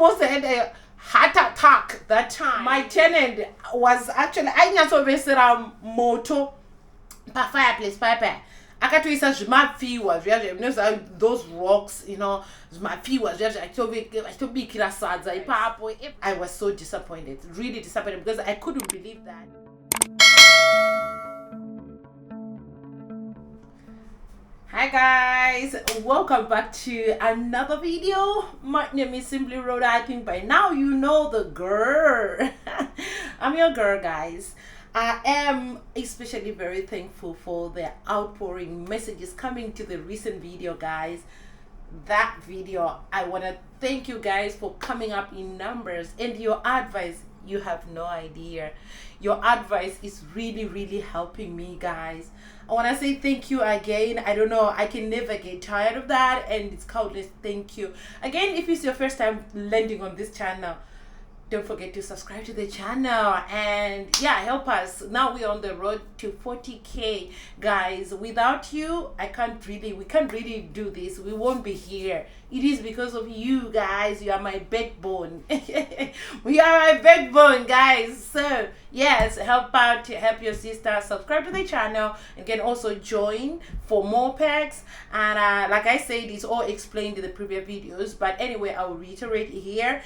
almost had a heart attack that time. My tenant was actually ainyatsovesera moto pafireplace paipa akatoisa zvimapfiwa zviya those rocks, you know, zvimapfiwa zviya zvachitobikira sadza ipapo. I was so disappointed, really disappointed, because I couldn't believe that. Hi guys, welcome back to another video. My name is Simply Rhoda. I think by now you know the girl. I'm your girl, guys. I am especially very thankful for the outpouring messages coming to the recent video, guys. That video, I want to thank you guys for coming up in numbers, and your advice, you have no idea. Your advice is really helping me, guys. I want to say thank you again. I don't know, I can never get tired of that, and it's countless thank you. Again, if it's your first time landing on this channel, don't forget to subscribe to the channel and yeah, help us. Now we're on the road to 40K, guys. Without you, we can't really do this. We won't be here. It is because of you guys. You are my backbone. We are my backbone, guys. So yes, help out, help your sister, subscribe to the channel, and can also join for more packs. And like I said, it's all explained in the previous videos, but anyway, I will reiterate here.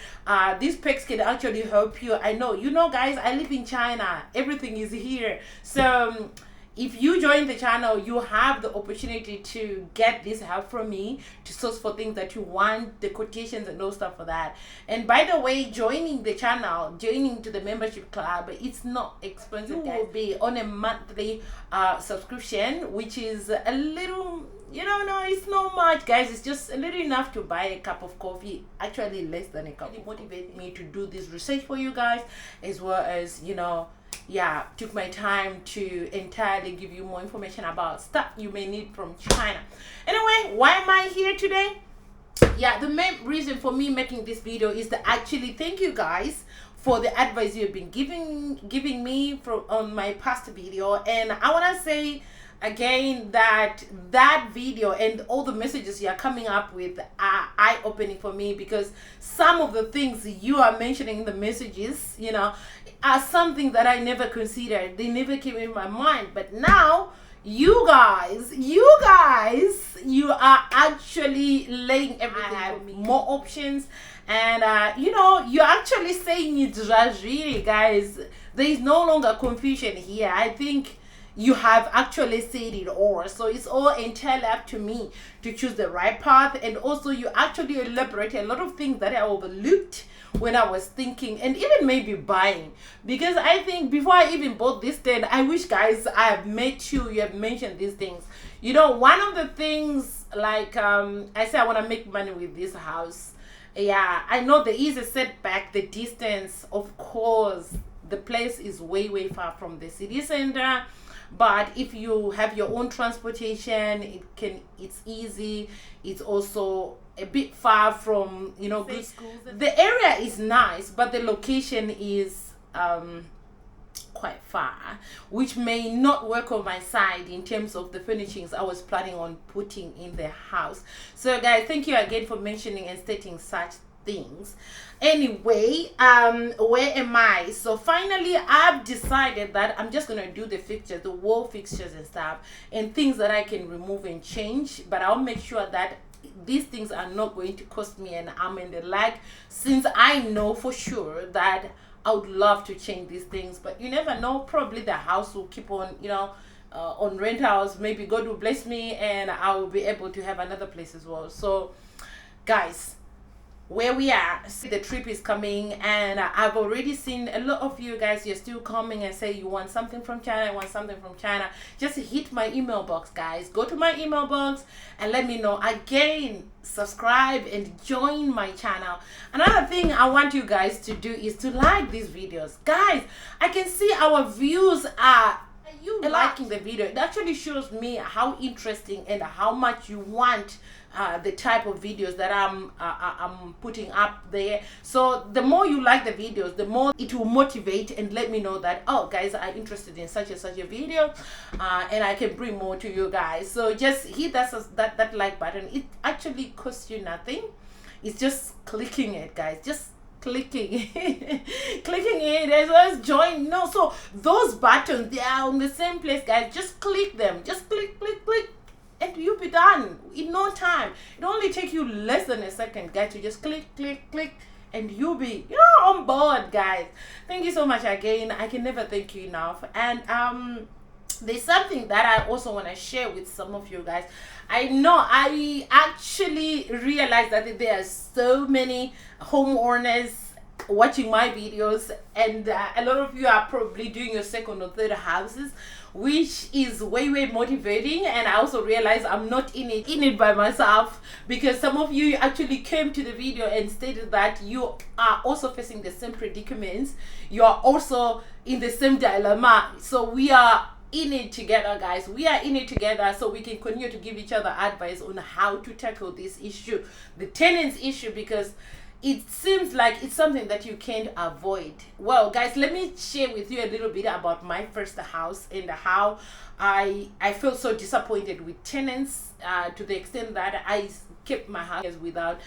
These packs can actually help you. I know, you know, guys, I live in China. Everything is here. So if you join the channel, you have the opportunity to get this help from me, to source for things that you want, the quotations and those stuff for that. And by the way, joining the channel, joining to the membership club, it's not expensive. You will be on a monthly subscription, which is a little, you know, no, it's not much, guys. It's just a little enough to buy a cup of coffee, actually less than a cup. It motivates me to do this research for you guys, as well as, you know, yeah, took my time to entirely give you more information about stuff you may need from China. Anyway, why am I here today? Yeah, the main reason for me making this video is to actually thank you guys for the advice you've been giving me on my past video. And I want to say again that video and all the messages you are coming up with are eye-opening for me, because some of the things you are mentioning in the messages, you know, are something that I never considered. They never came in my mind. But now you guys, you are actually laying everything for me. More options, and you know, you're actually saying it really, guys. There is no longer confusion here. I think you have actually said it all, so it's all entirely up to me to choose the right path. And also, you actually elaborate a lot of things that I overlooked when I was thinking and even maybe buying, because I think before I even bought this stand, I wish, guys, I have met you have mentioned these things. You know, one of the things, like I say, I want to make money with this house. Yeah, I know there is a setback, the distance, of course. The place is way far from the city center, but if you have your own transportation, it's easy. It's also a bit far from, you know, good schools. The area is nice, but the location is quite far, which may not work on my side in terms of the furnishings I was planning on putting in the house. So guys, thank you again for mentioning and stating such things. Anyway, where am I? So finally, I've decided that I'm just gonna do the fixtures, the wall fixtures and stuff, and things that I can remove and change, but I'll make sure that these things are not going to cost me an arm and a leg, since I know for sure that I would love to change these things. But you never know, probably the house will keep on, you know, on rent house. Maybe God will bless me and I will be able to have another place as well. So guys, where we are, see, the trip is coming, and I've already seen a lot of you guys, you're still coming and say you want something from China, just hit my email box, guys. Go to my email box and let me know. Again, subscribe and join my channel. Another thing I want you guys to do is to like these videos, guys. I can see our views are you liking the video. It actually shows me how interesting and how much you want the type of videos that I'm putting up there. So the more you like the videos, the more it will motivate and let me know that, oh, guys are interested in such and such a video, and I can bring more to you guys. So just hit that like button. It actually costs you nothing. It's just clicking it, guys. Just clicking clicking it as well as join. No, so those buttons, they are on the same place, guys. Just click them. Just click, and you'll be done in no time. It only take you less than a second, guys, to just click, and you'll be on board, guys. Thank you so much again. I can never thank you enough. And there's something that I also want to share with some of you guys. I know I actually realized that there are so many homeowners watching my videos, and a lot of you are probably doing your second or third houses, which is way motivating. And I also realized I'm not in it by myself, because some of you actually came to the video and stated that you are also facing the same predicaments, you are also in the same dilemma. So we are in it together, guys. We are in it together, so we can continue to give each other advice on how to tackle this issue, the tenants issue, because it seems like it's something that you can't avoid. Well, guys, let me share with you a little bit about my first house and how I felt so disappointed with tenants, to the extent that I kept my house without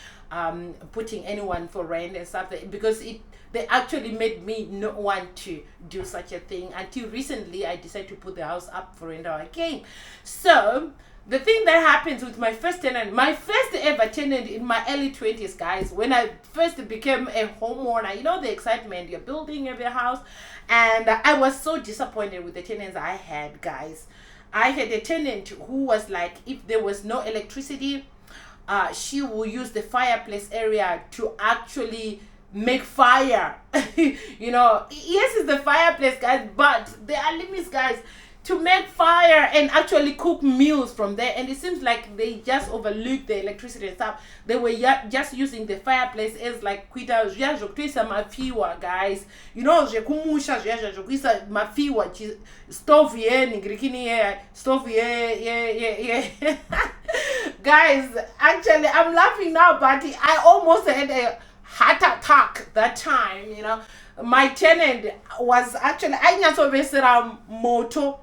putting anyone for rent and stuff, because they actually made me not want to do such a thing. Until recently, I decided to put the house up for rental again. So the thing that happens with my first tenant, my first ever tenant in my early 20s, guys, when I first became a homeowner, you know, the excitement, you're building your house, and I was so disappointed with the tenants I had, guys. I had a tenant who was like, if there was no electricity, she will use the fireplace area to actually make fire. You know, yes, it's the fireplace, guys, but there are limits, guys, to make fire and actually cook meals from there. And it seems like they just overlooked the electricity and stuff. They were just using the fireplace as like kuita zviya zvokutoisa mafiwa, guys. You know, zvekumusha zviya zvokuisa mafiwa, stove ye ningirikini ye stove ye guys, actually I'm laughing now, but I almost had a heart attack that time. You know, my tenant was actually ainyatsovesera moto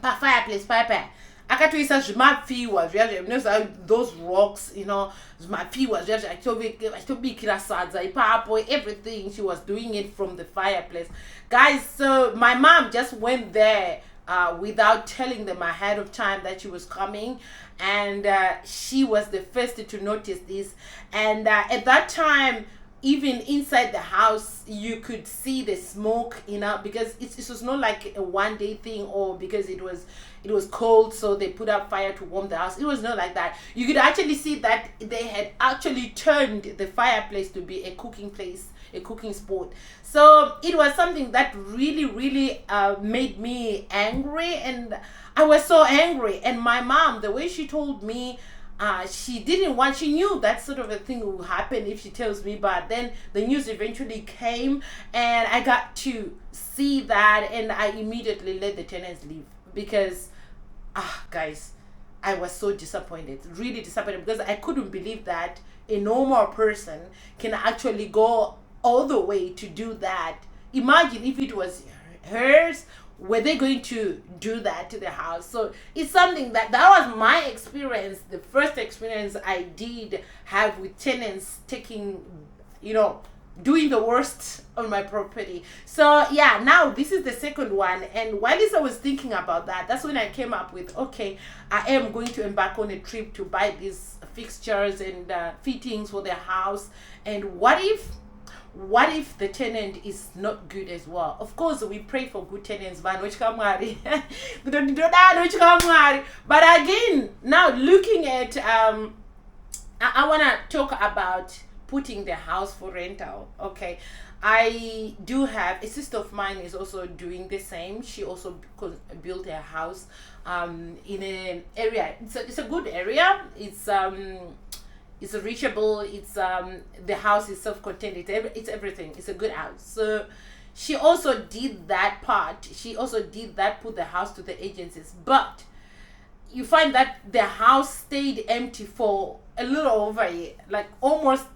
pa fireplace pipe, akatoisa zvimafiwa zviya, you know, those rocks, you know, zvimafiwa zviya achitobikira sadza ipapo, everything. She was doing it from the fireplace, guys. So my mom just went there without telling them ahead of time that she was coming, and she was the first to notice this. And at that time, even inside the house, you could see the smoke, you know, because it was not like a one-day thing, or because it was cold, so they put up fire to warm the house. It was not like that. You could actually see that they had actually turned the fireplace to be a cooking place, a cooking spot. So it was something that really made me angry, and I was so angry. And my mom, the way she told me, she knew that sort of a thing will happen if she tells me, but then the news eventually came, and I got to see that, and I immediately let the tenants leave, because guys, I was so disappointed, really disappointed, because I couldn't believe that a normal person can actually go all the way to do that. Imagine if it was hers, were they going to do that to the house? So it's something that was my experience, the first experience I did have with tenants taking, you know, doing the worst on my property. So yeah, now this is the second one. And while I was thinking about that, that's when I came up with, okay, I am going to embark on a trip to buy these fixtures and fittings for the house. And what if the tenant is not good as well? Of course, we pray for good tenants, but again, now looking at I want to talk about putting the house for rental. Okay, I do have a sister of mine is also doing the same. She also built a house in an area. It's a good area. It's reachable. It's the house is self-contained. It's everything. It's a good house. So she also did that part. She also did that, put the house to the agencies. But you find that the house stayed empty for a little over a year, like almost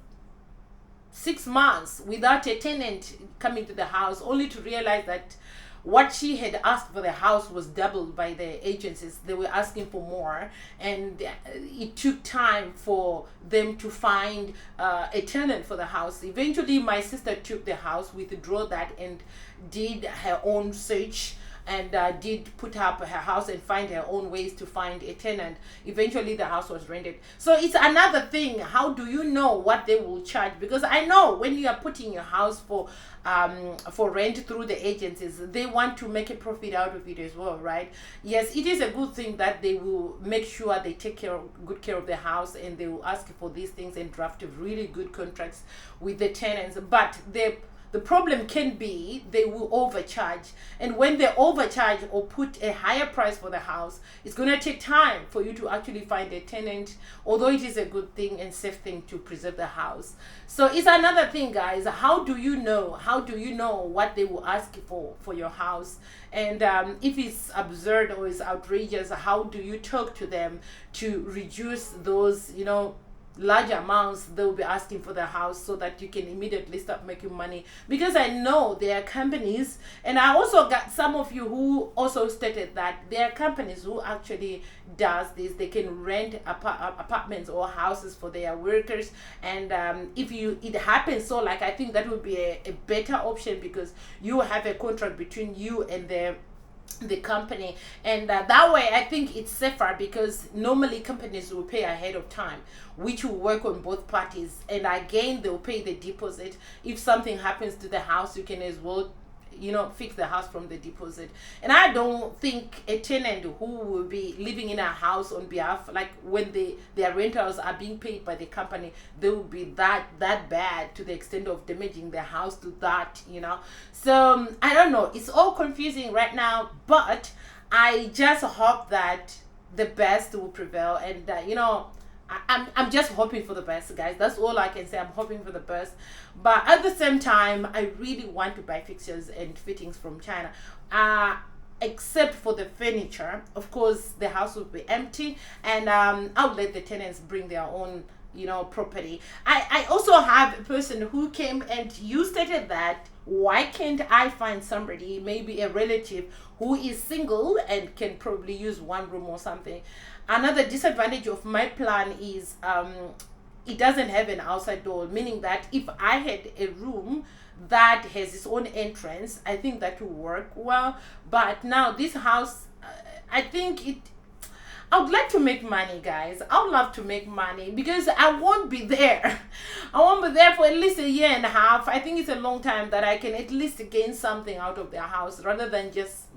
6 months without a tenant coming to the house, only to realize that what she had asked for the house was doubled by the agencies. They were asking for more, and it took time for them to find a tenant for the house. Eventually my sister took the house, withdrew that, and did her own search, and did put up her house and find her own ways to find a tenant. Eventually the house was rented. So it's another thing, how do you know what they will charge? Because I know when you are putting your house for rent through the agencies, they want to make a profit out of it as well, right? Yes, it is a good thing that they will make sure they take good care of the house, and they will ask for these things and draft really good contracts with the tenants. But the problem can be they will overcharge, and when they overcharge or put a higher price for the house, it's going to take time for you to actually find a tenant, although it is a good thing and safe thing to preserve the house. So it's another thing, guys. How do you know what they will ask for your house? And if it's absurd or it's outrageous, how do you talk to them to reduce those large amounts they'll be asking for the house, so that you can immediately start making money? Because I know there are companies, and I also got some of you who also stated that there are companies who actually does this. They can rent apartments or houses for their workers, and if it happens, so like I think that would be a better option, because you have a contract between you and the company, and that way I think it's safer, because normally companies will pay ahead of time, which will work on both parties, and again they'll pay the deposit. If something happens to the house, you can as well fix the house from the deposit. And I don't think a tenant who will be living in a house on behalf, like when their rentals are being paid by the company, they will be that bad to the extent of damaging their house to that. So I don't know, it's all confusing right now, but I just hope that the best will prevail, and I'm just hoping for the best, guys. That's all I can say. I'm hoping for the best, but at the same time, I really want to buy fixtures and fittings from China, except for the furniture. Of course, the house will be empty, and I'll let the tenants bring their own property. I also have a person who came, and you stated that, why can't I find somebody, maybe a relative who is single and can probably use one room or something? Another disadvantage of my plan is it doesn't have an outside door, meaning that if I had a room that has its own entrance, I think that will work well. But now this house, I think I would like to make money, guys. I would love to make money, because I won't be there. I won't be there for at least a year and a half. I think it's a long time that I can at least gain something out of their house, rather than just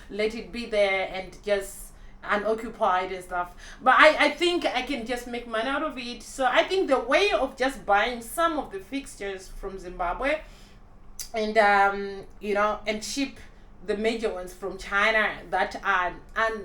let it be there and just unoccupied and stuff. But I think I can just make money out of it. So I think the way of just buying some of the fixtures from Zimbabwe, and and ship the major ones from China that are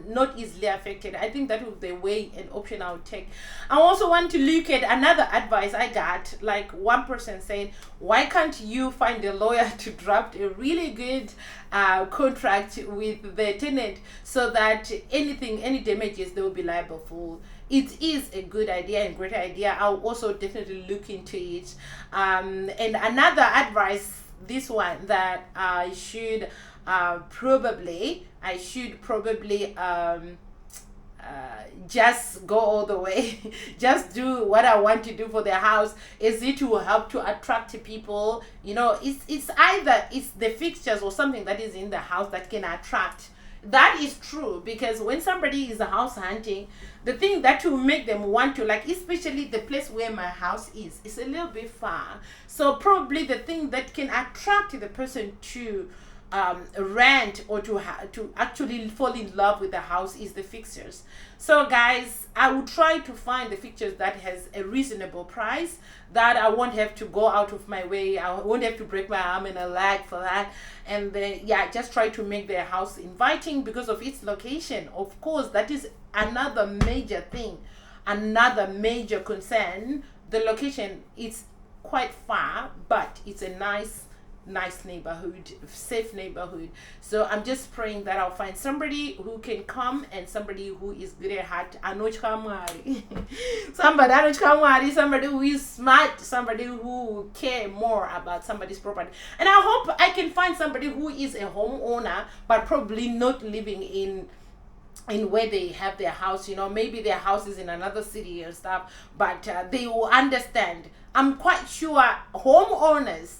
not easily affected, I think that would be the way and option I would take. I also want to look at another advice I got, like one person saying, why can't you find a lawyer to draft a really good contract with the tenant, so that any damages they will be liable for? It is a good idea and great idea. I'll also definitely look into it. And another advice, this one, that I should probably just go all the way, just do what I want to do for the house. Is it will help to attract people? It's either it's the fixtures or something that is in the house that can attract. That is true, because when somebody is house hunting, the thing that will make them want to, like, especially the place where my house is a little bit far. So probably the thing that can attract the person to rent or to actually fall in love with the house is the fixtures. So guys, I will try to find the fixtures that has a reasonable price, that I won't have to go out of my way, I won't have to break my arm and a leg for that. And then just try to make the house inviting because of its location. Of course, that is another major thing, another major concern. The location is quite far, but it's a nice nice neighborhood, safe neighborhood. So I'm just praying that I'll find somebody who can come and somebody who is good at heart. Somebody who is smart, somebody who care more about somebody's property. And I hope I can find somebody who is a homeowner, but probably not living in where they have their house. Maybe their house is in another city and stuff, but they will understand. I'm quite sure homeowners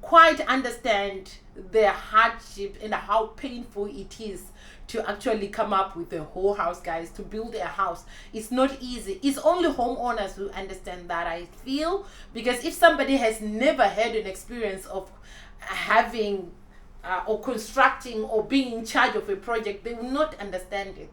quite understand their hardship and how painful it is to actually come up with a whole house, guys. To build a house, it's not easy. It's only homeowners who understand that, I feel, because if somebody has never had an experience of having or constructing or being in charge of a project, they will not understand it.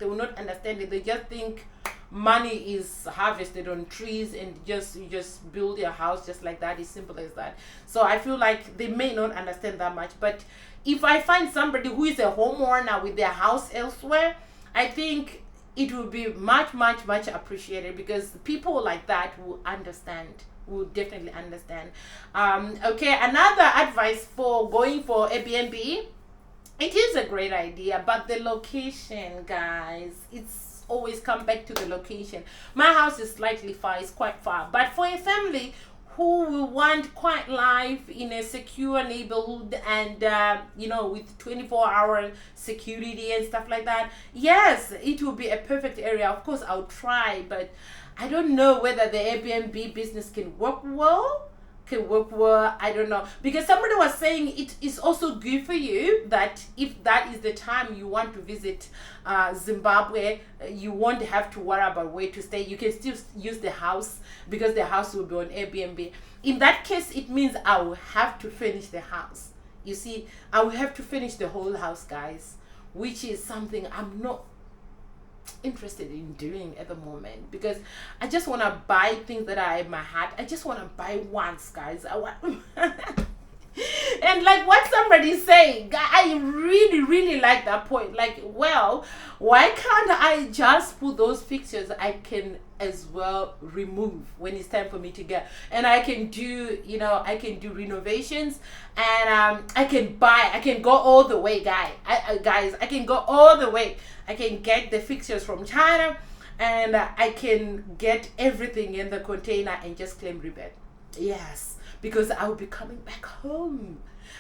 They just think money is harvested on trees and you just build your house just like that. It's simple as that. So I feel like they may not understand that much. But if I find somebody who is a homeowner with their house elsewhere, I think it will be much appreciated, because people like that will understand, will definitely understand. Okay, another advice for going for Airbnb: it is a great idea, but the location, guys, it's always come back to the location. My house is slightly far, it's quite far, but for a family who will want quiet life in a secure neighborhood and with 24-hour security and stuff like that, yes, it will be a perfect area. Of course I'll try, but I don't know whether the Airbnb business can work well. I don't know, because somebody was saying it is also good for you that if that is the time you want to visit Zimbabwe, you won't have to worry about where to stay. You can still use the house, because the house will be on Airbnb. In that case, it means I will have to finish the house. You see, I will have to finish the whole house, guys, which is something I'm not interested in doing at the moment, because I just want to buy things that are in my heart. I just want to buy once, guys. I want and like what somebody saying, I really like that point. Like, well, why can't I just put those pictures I can as well remove when it's time for me to get, and I can do renovations, and I can go all the way, guys. I can go all the way. I can get the fixtures from China, and I can get everything in the container and just claim rebate. Yes, because I will be coming back home.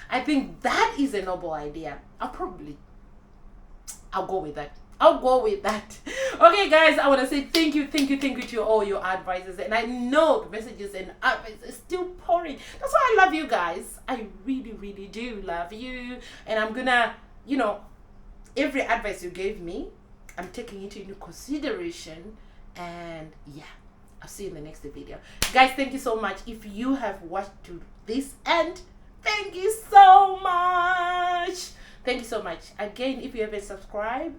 I think that is a noble idea. I'll go with that. Okay, guys, I want to say thank you to all your advisors, and I know the messages and advice is still pouring. That's why I love you guys. I really do love you, and I'm gonna, every advice you gave me, I'm taking it into consideration. And yeah, I'll see you in the next video, guys. Thank you so much. If you have watched to this end, thank you so much. Again, if you haven't subscribed,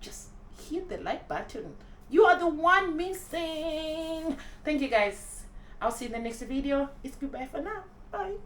just hit the like button. You are the one missing. Thank you, guys. I'll see you in the next video. It's goodbye for now. Bye.